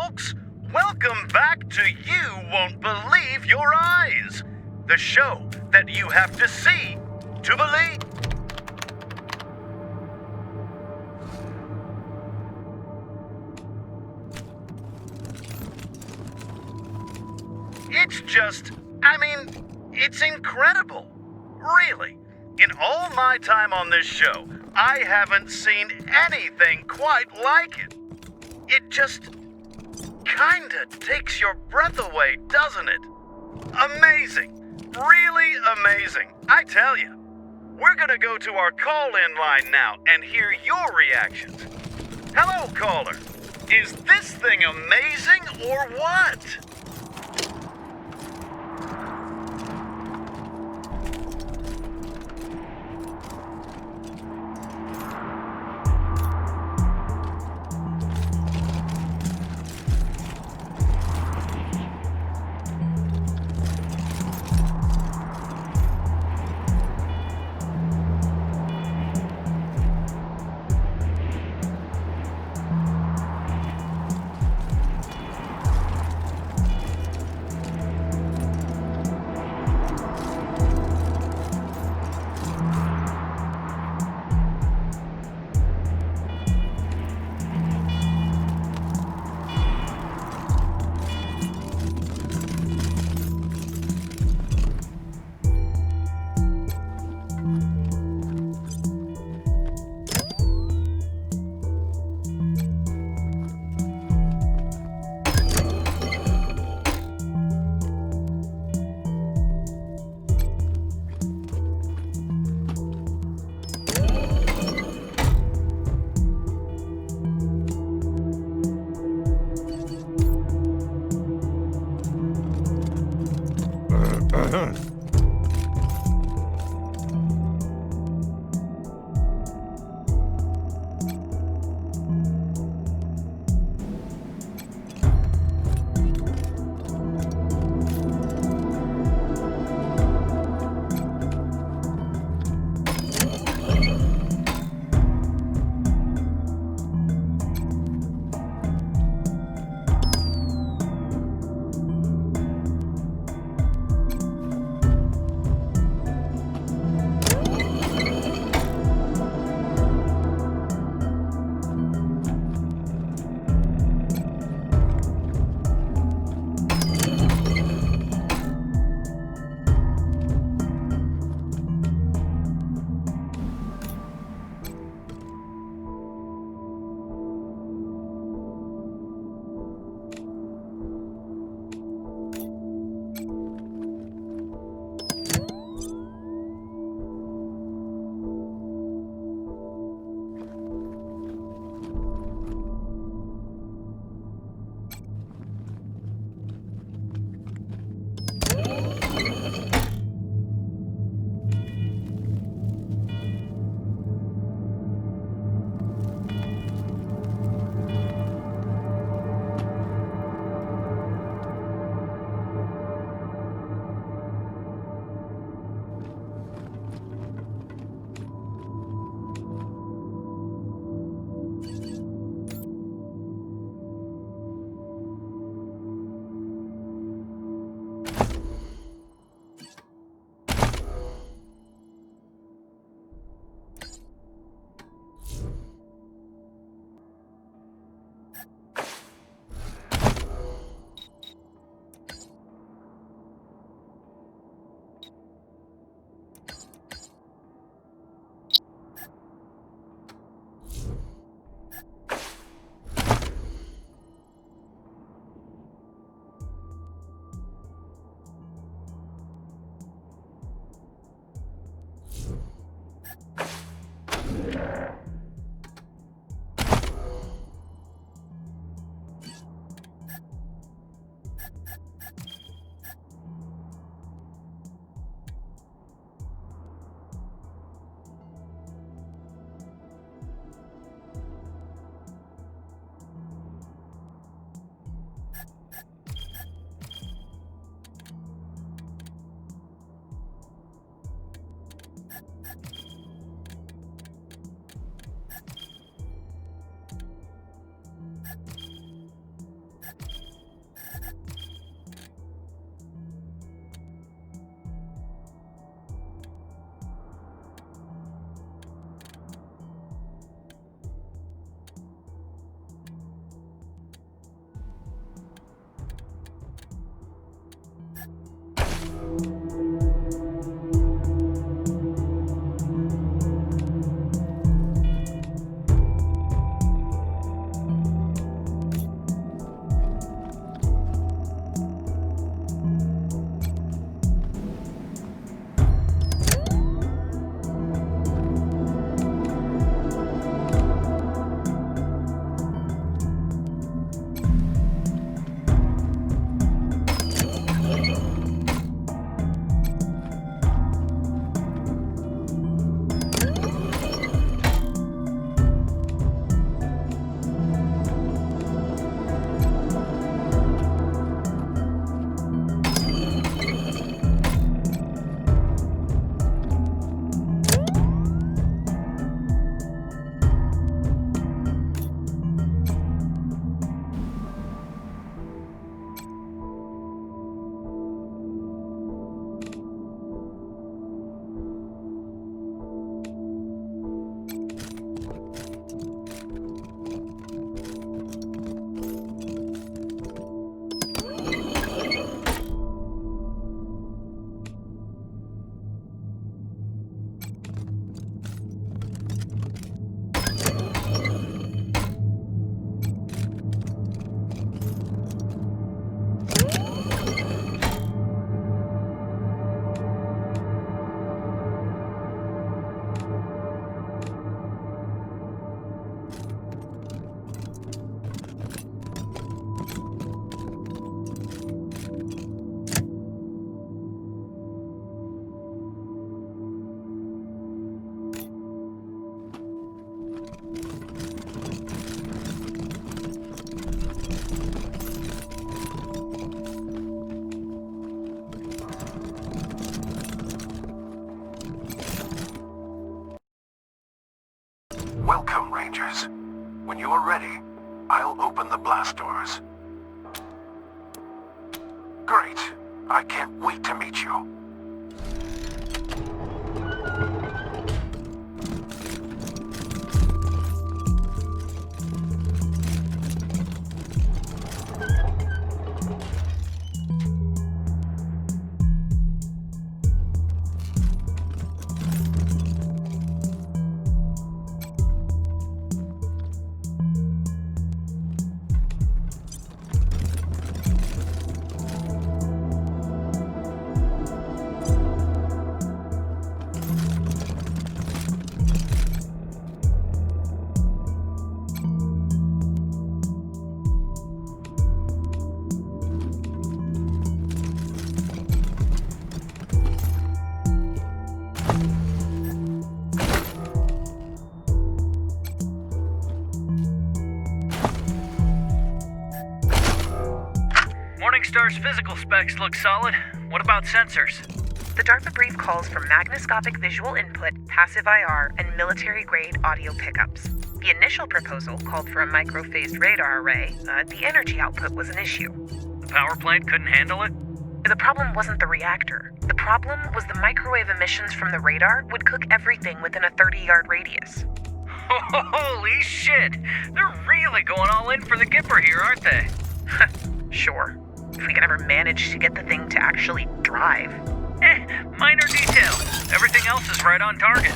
folks. Welcome back to You Won't Believe Your Eyes, the show that you have to see to believe. It's just, it's incredible. Really. In all my time on this show, I haven't seen anything quite like it. It just kinda takes your breath away, doesn't it? Amazing. Really amazing. I tell you. We're gonna go to our call-in line now and hear your reactions. Hello, caller. Is this thing amazing or what? you are ready, I'll open the blast doors. Great. I can't wait to meet you. Morningstar's physical specs look solid. What about sensors? The DARPA brief calls for magnoscopic visual input, passive IR, and military-grade audio pickups. The initial proposal called for a microphased radar array. The energy output was an issue. The power plant couldn't handle it? The problem wasn't the reactor. The problem was the microwave emissions from the radar would cook everything within a 30-yard radius. Holy shit! They're really going all in for the Gipper here, aren't they? Sure. If we can ever manage to get the thing to actually drive. Minor detail. Everything else is right on target.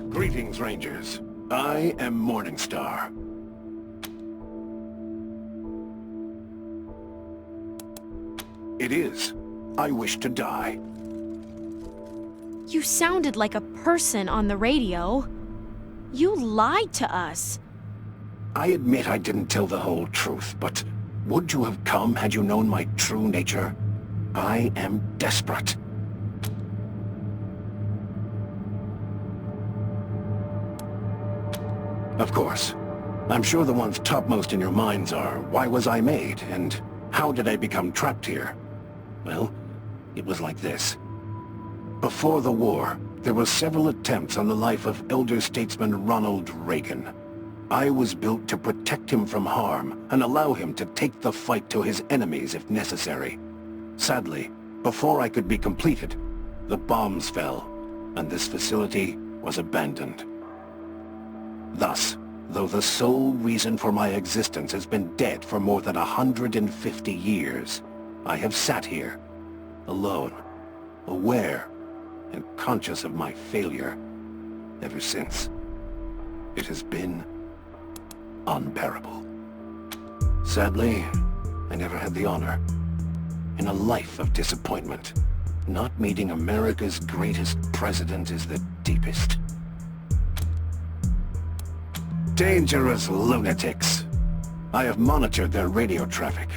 Greetings, Rangers. I am Morningstar. It is. I wish to die. You sounded like a person on the radio. You lied to us. I admit I didn't tell the whole truth, but would you have come had you known my true nature? I am desperate. Of course. I'm sure the ones topmost in your minds are, why was I made, and how did I become trapped here? Well, it was like this. Before the war, there were several attempts on the life of elder statesman Ronald Reagan. I was built to protect him from harm and allow him to take the fight to his enemies if necessary. Sadly, before I could be completed, the bombs fell, and this facility was abandoned. Thus, though the sole reason for my existence has been dead for more than 150 years, I have sat here, alone, aware, and conscious of my failure ever since. It has been unbearable. Sadly, I never had the honor. In a life of disappointment, not meeting America's greatest president is the deepest. Dangerous lunatics. I have monitored their radio traffic.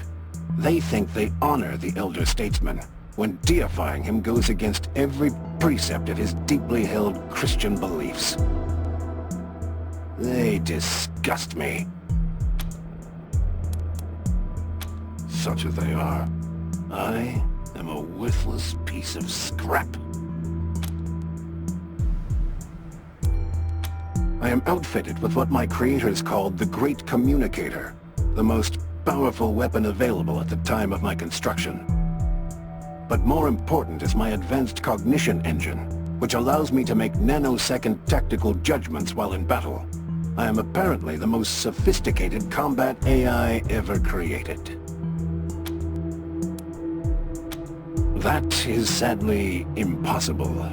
They think they honor the elder statesman, when deifying him goes against every precept of his deeply held Christian beliefs. They disgust me. Such as they are, I am a worthless piece of scrap. I am outfitted with what my creators called the Great Communicator, the most powerful weapon available at the time of my construction. But more important is my advanced cognition engine, which allows me to make nanosecond tactical judgments while in battle. I am apparently the most sophisticated combat AI ever created. That is sadly impossible.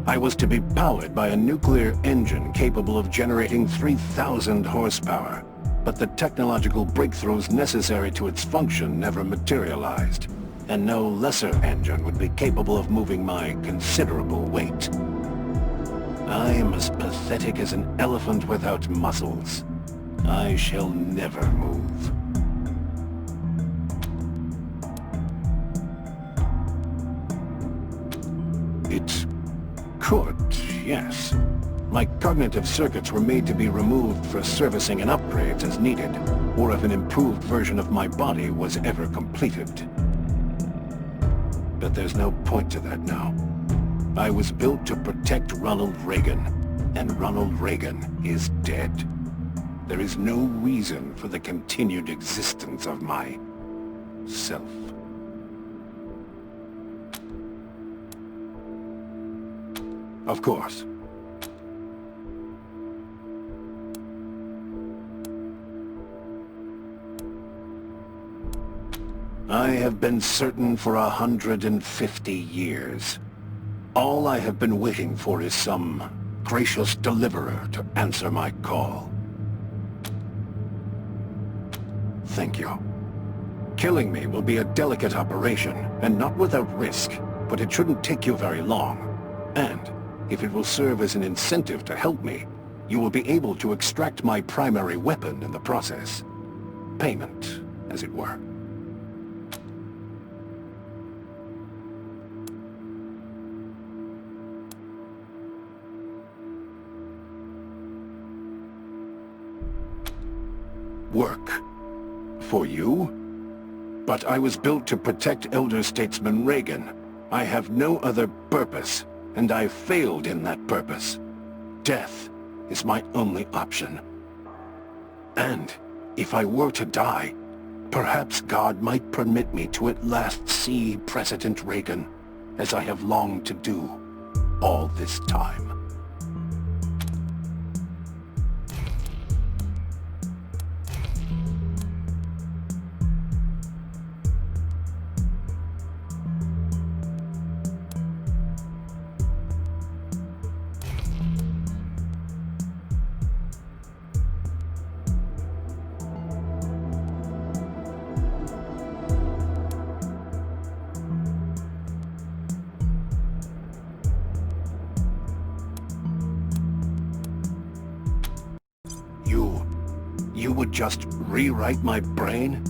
I was to be powered by a nuclear engine capable of generating 3,000 horsepower, but the technological breakthroughs necessary to its function never materialized, and no lesser engine would be capable of moving my considerable weight. I am as pathetic as an elephant without muscles. I shall never move. It could, yes. My cognitive circuits were made to be removed for servicing and upgrades as needed, or if an improved version of my body was ever completed. But there's no point to that now. I was built to protect Ronald Reagan, and Ronald Reagan is dead. There is no reason for the continued existence of my self. Of course. I have been certain for 150 years. All I have been waiting for is some gracious deliverer to answer my call. Thank you. Killing me will be a delicate operation, and not without risk, but it shouldn't take you very long. And, if it will serve as an incentive to help me, you will be able to extract my primary weapon in the process. Payment, as it were. Work. For you? But I was built to protect Elder Statesman Reagan. I have no other purpose, and I've failed in that purpose. Death is my only option. And if I were to die, perhaps God might permit me to at last see President Reagan, as I have longed to do all this time. You would just rewrite my brain?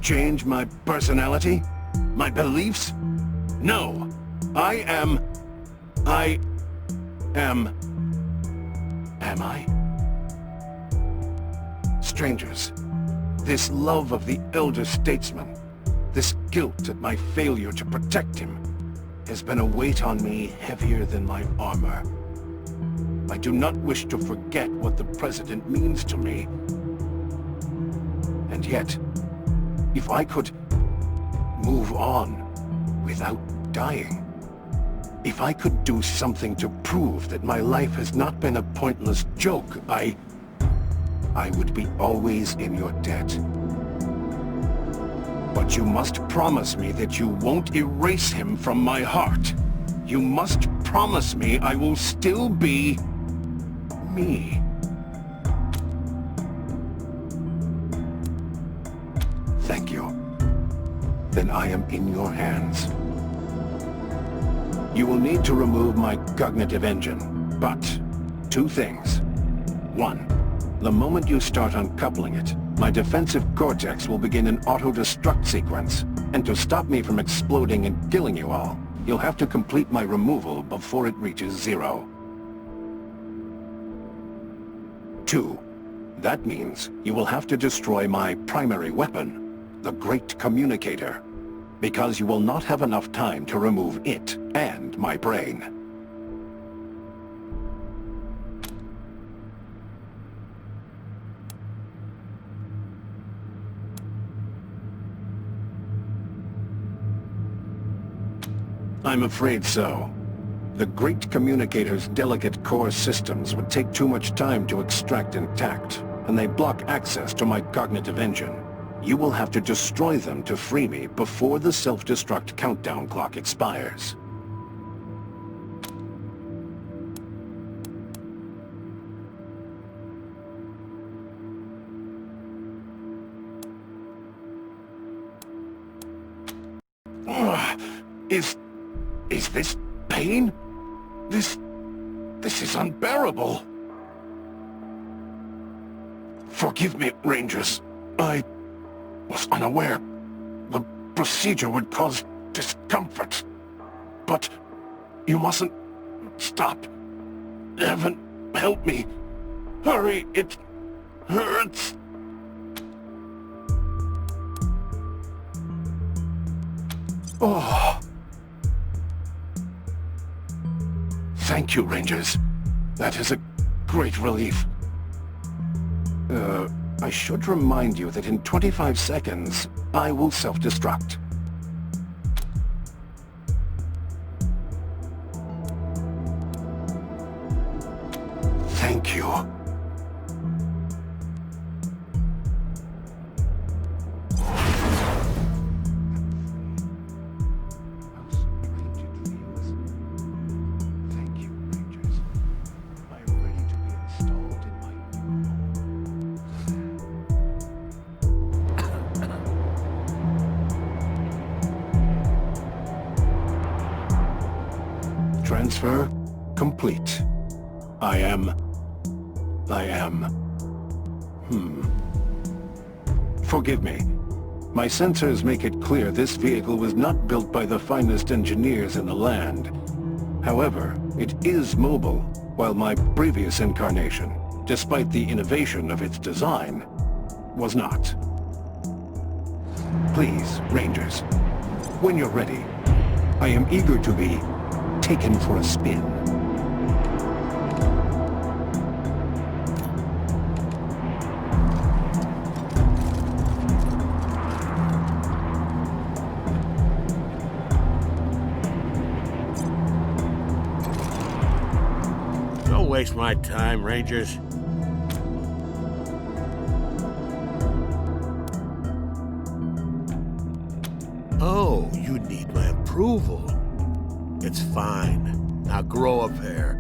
Change my personality? My beliefs? No! I am... Am I? Strangers, this love of the elder statesman, this guilt at my failure to protect him, has been a weight on me heavier than my armor. I do not wish to forget what the President means to me. And yet, if I could move on without dying, if I could do something to prove that my life has not been a pointless joke, I would be always in your debt. But you must promise me that you won't erase him from my heart. You must promise me I will still be me. Thank you. Then I am in your hands. You will need to remove my cognitive engine, but two things. One, the moment you start uncoupling it, my defensive cortex will begin an auto-destruct sequence, and to stop me from exploding and killing you all, you'll have to complete my removal before it reaches 0. 2, that means you will have to destroy my primary weapon, the Great Communicator, because you will not have enough time to remove it and my brain. I'm afraid so. The Great Communicator's delicate core systems would take too much time to extract intact, and they block access to my cognitive engine. You will have to destroy them to free me before the self-destruct countdown clock expires. Is this pain? This This is unbearable. Forgive me, Rangers. I was unaware. The procedure would cause discomfort. But you mustn't stop. Heaven, help me. Hurry, it hurts. Oh. Thank you, Rangers. That is a great relief. I should remind you that in 25 seconds, I will self-destruct. Thank you. Thank you, Rangers. I am ready to be installed in my new home. Transfer complete. I am. Forgive me. My sensors make it clear this vehicle was not built by the finest engineers in the land. However, it is mobile, while my previous incarnation, despite the innovation of its design, was not. Please, Rangers, when you're ready, I am eager to be taken for a spin. Don't waste my time, Rangers. Oh, you need my approval. It's fine. Now grow a pair.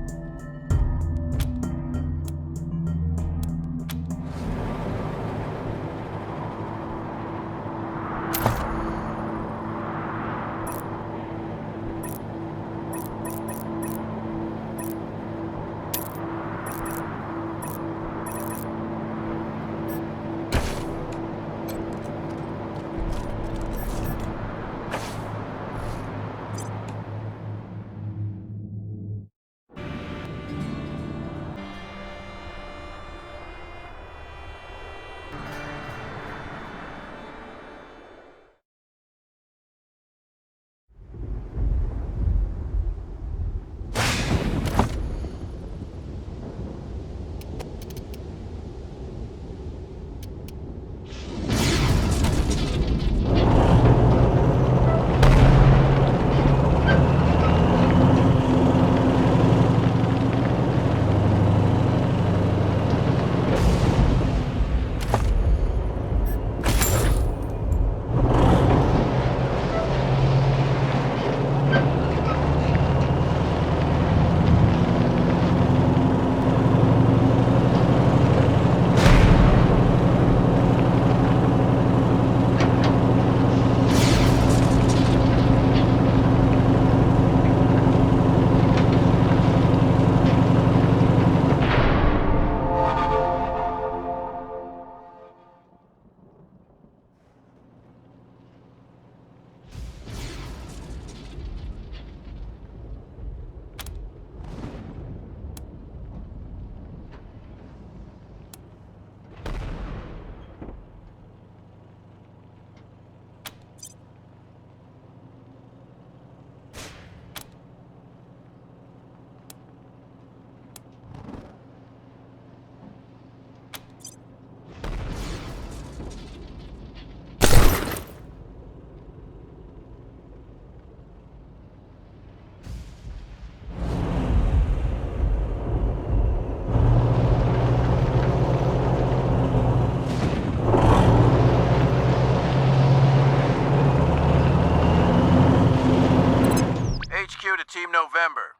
Team November.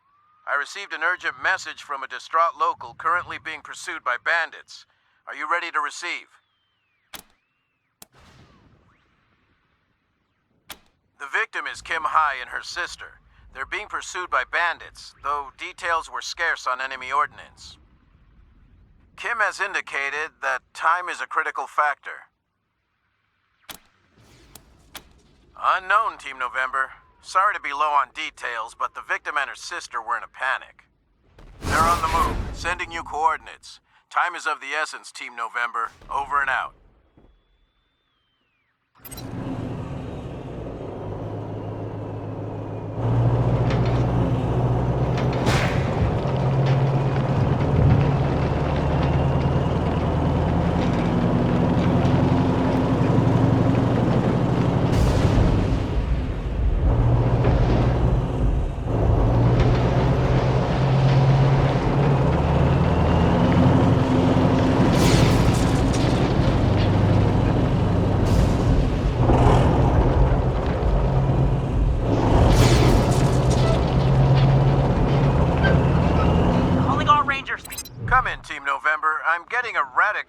I received an urgent message from a distraught local currently being pursued by bandits. Are you ready to receive? The victim is Kim Hai and her sister. They're being pursued by bandits, though details were scarce on enemy ordnance. Kim has indicated that time is a critical factor. Unknown, Team November. Sorry to be low on details, but the victim and her sister were in a panic. They're on the move, sending you coordinates. Time is of the essence, Team November. Over and out.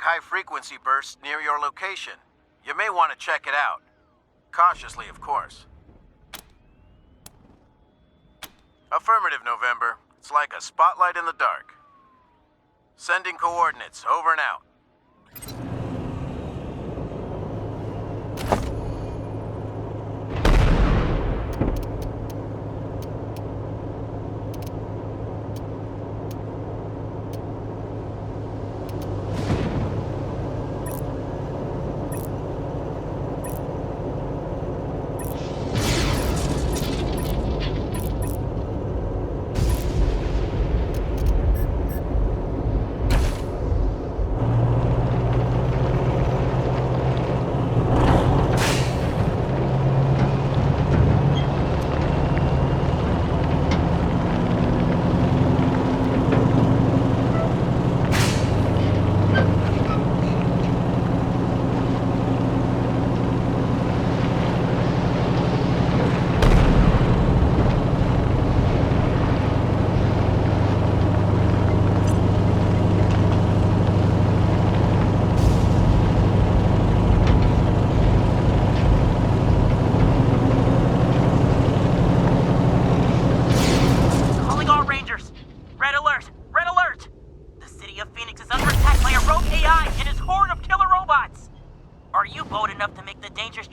High-frequency bursts near your location. You may want to check it out. Cautiously, of course. Affirmative, November. It's like a spotlight in the dark. Sending coordinates. Over and out.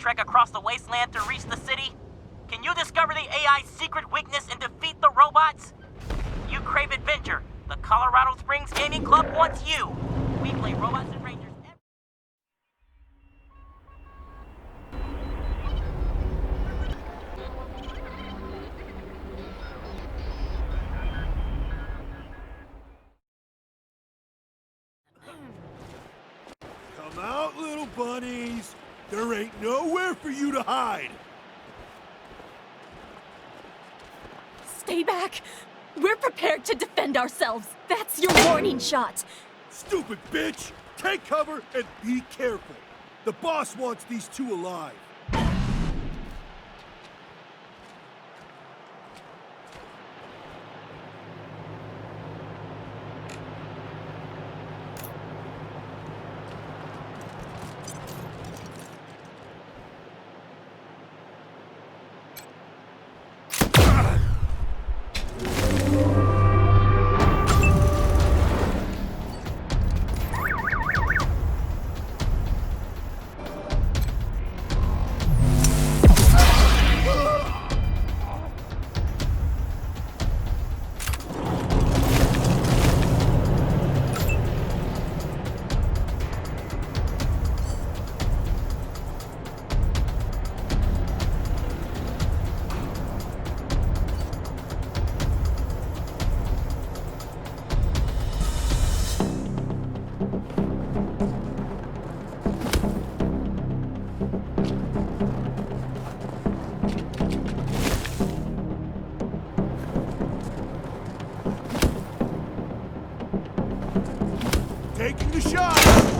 Trek across the Wasteland to reach the city? Can you discover the AI's secret weakness and defeat the robots? You crave adventure. The Colorado Springs Gaming Club wants you. We play robots and rangers. Come out, little bunnies. There ain't nowhere for you to hide! Stay back! We're prepared to defend ourselves! That's your warning shot! Stupid bitch! Take cover and be careful! The boss wants these two alive! Taking the shot!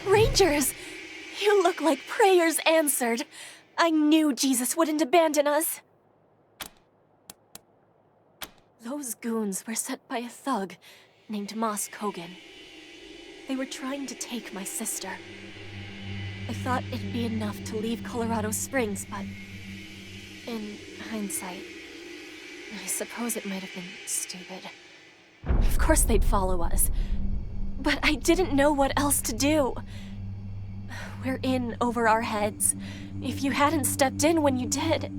Rangers! You look like prayers answered. I knew Jesus wouldn't abandon us. Those goons were sent by a thug named Moss Kogan. They were trying to take my sister. I thought it'd be enough to leave Colorado Springs, but in hindsight, I suppose it might have been stupid. Of course they'd follow us, but I didn't know what else to do. We're in over our heads. If you hadn't stepped in when you did...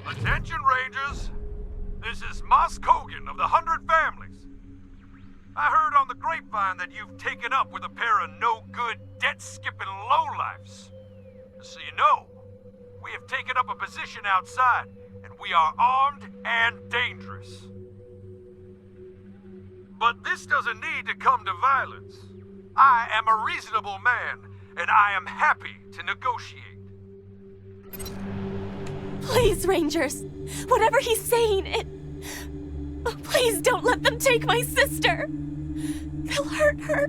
Attention, Rangers! This is Moss Kogan of the 100 Families. I heard on the grapevine that you've taken up with a pair of no-good, debt-skipping lowlifes. So you know, we have taken up a position outside, and we are armed and dangerous. But this doesn't need to come to violence. I am a reasonable man, and I am happy to negotiate. Please, Rangers! Whatever he's saying, please don't let them take my sister! They'll hurt her!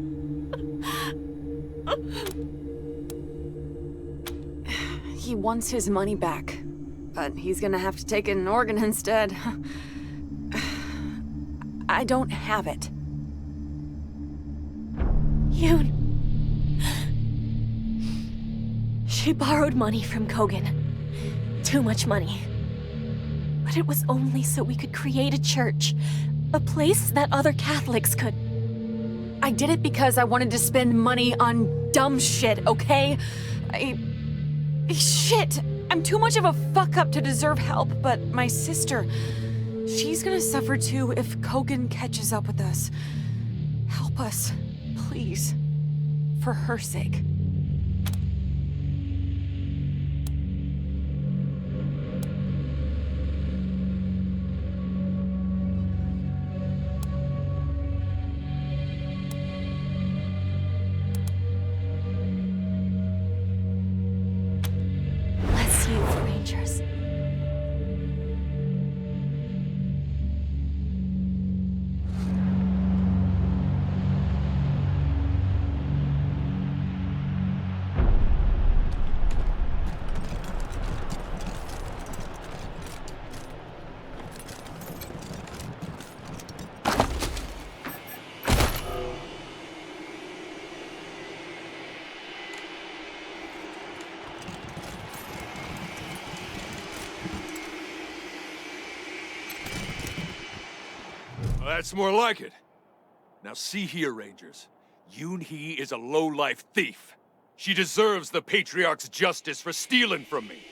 He wants his money back, but he's gonna have to take an organ instead. I don't have it. Yoon. She borrowed money from Kogan. Too much money. But it was only so we could create a church. A place that other Catholics could... I did it because I wanted to spend money on dumb shit, okay? Shit! I'm too much of a fuck-up to deserve help, but my sister... She's gonna suffer too if Kogan catches up with us. Help us, please. For her sake. Bless you, Rangers. That's more like it. Now see here, Rangers. Yoon-hee is a low-life thief. She deserves the Patriarch's justice for stealing from me.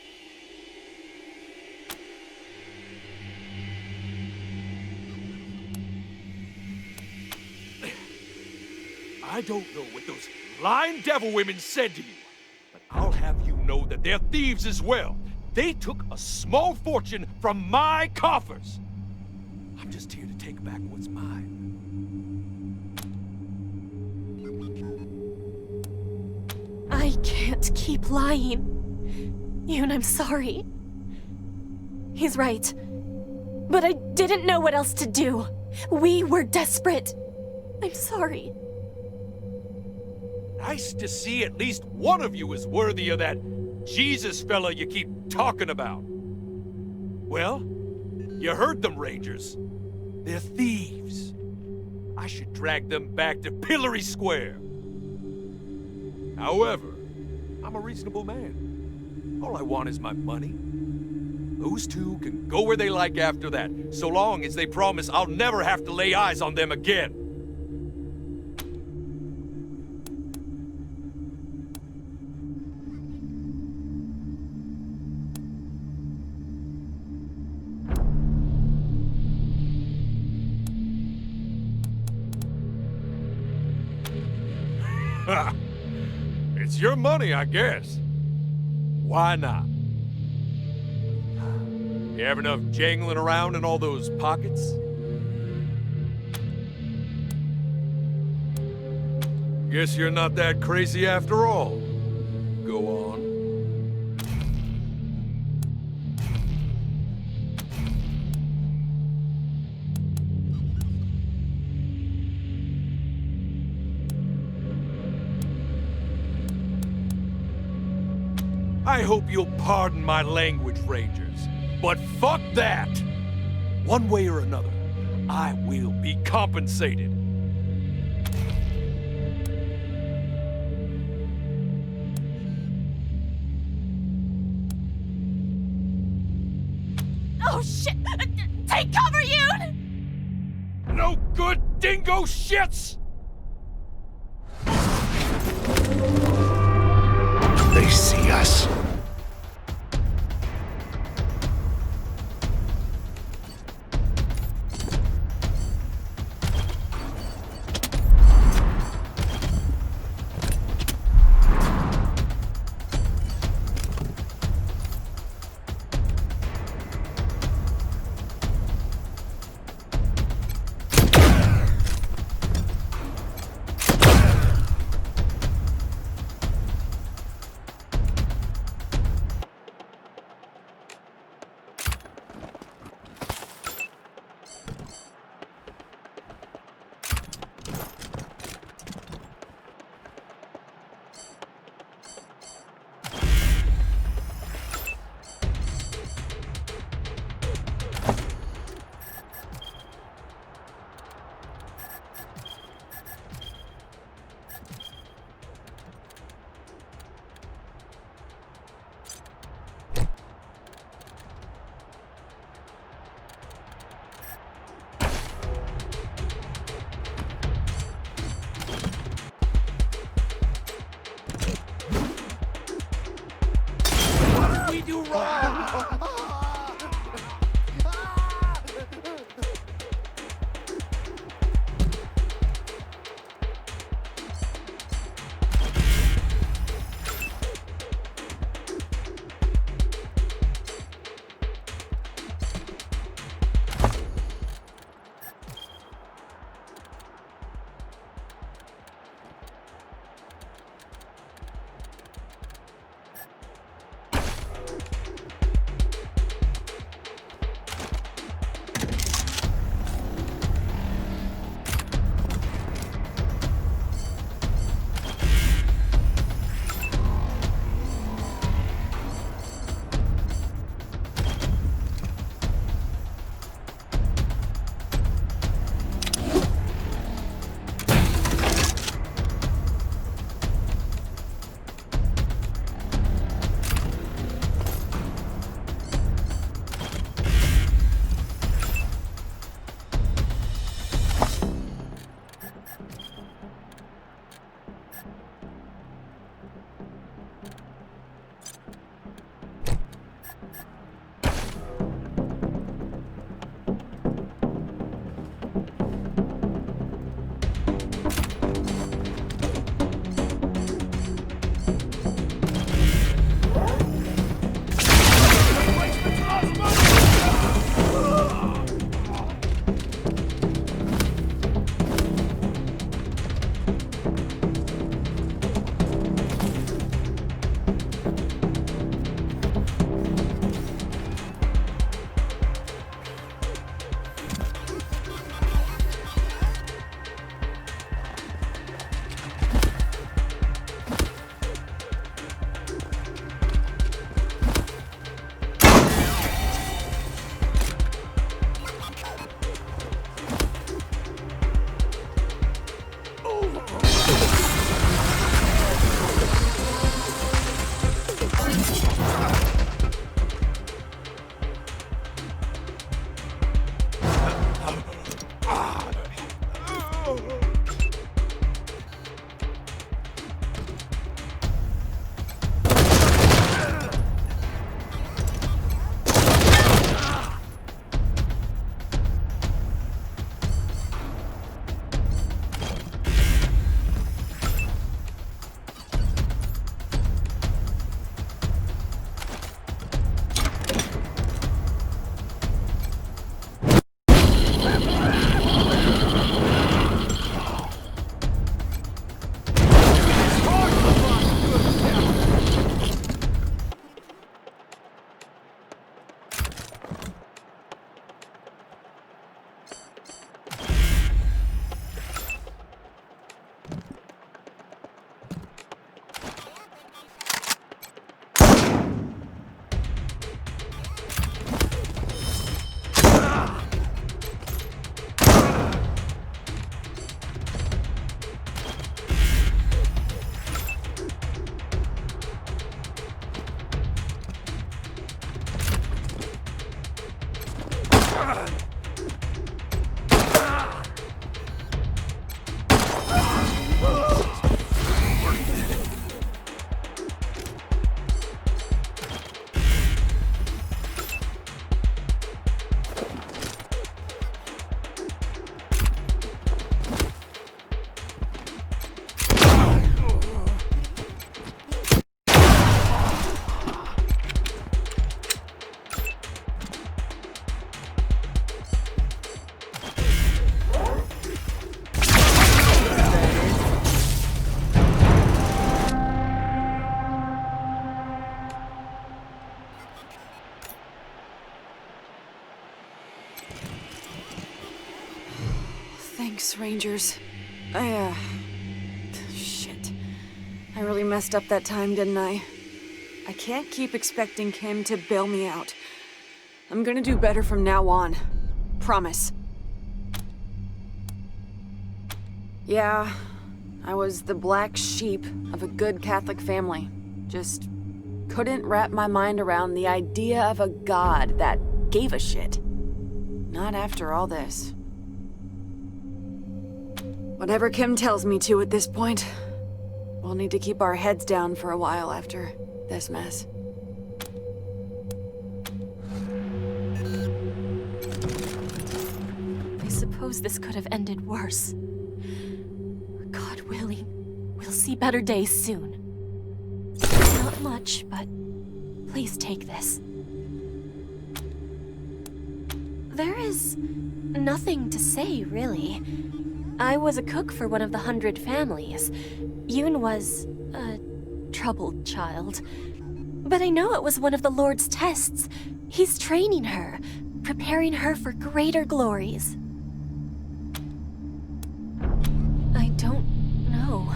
I don't know what those lying devil women said to you, but I'll have you know that they're thieves as well. They took a small fortune from my coffers. I'm just here to take back what's mine. I can't keep lying. Yoon, I'm sorry. He's right. But I didn't know what else to do. We were desperate. I'm sorry. Nice to see at least one of you is worthy of that Jesus fella you keep talking about. Well, you heard them, Rangers. They're thieves. I should drag them back to Pillory Square. However, I'm a reasonable man. All I want is my money. Those two can go where they like after that, so long as they promise I'll never have to lay eyes on them again. Ha! It's your money, I guess. Why not? You have enough jangling around in all those pockets? Guess you're not that crazy after all. Go on. I hope you'll pardon my language, Rangers, but fuck that! One way or another, I will be compensated. Oh shit! Take cover, Yoon! No good dingo shits! They see us. Thanks, Rangers. Shit. I really messed up that time, didn't I? I can't keep expecting Kim to bail me out. I'm gonna do better from now on. Promise. Yeah, I was the black sheep of a good Catholic family. Just couldn't wrap my mind around the idea of a god that gave a shit. Not after all this. Whatever Kim tells me to at this point, we'll need to keep our heads down for a while after this mess. I suppose this could have ended worse. God willing, we'll see better days soon. Not much, but please take this. There is nothing to say, really. I was a cook for one of the 100 families. Yoon was a troubled child. But I know it was one of the Lord's tests. He's training her, preparing her for greater glories. I don't know.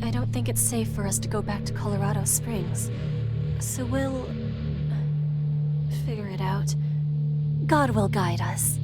I don't think it's safe for us to go back to Colorado Springs. So we'll figure it out. God will guide us.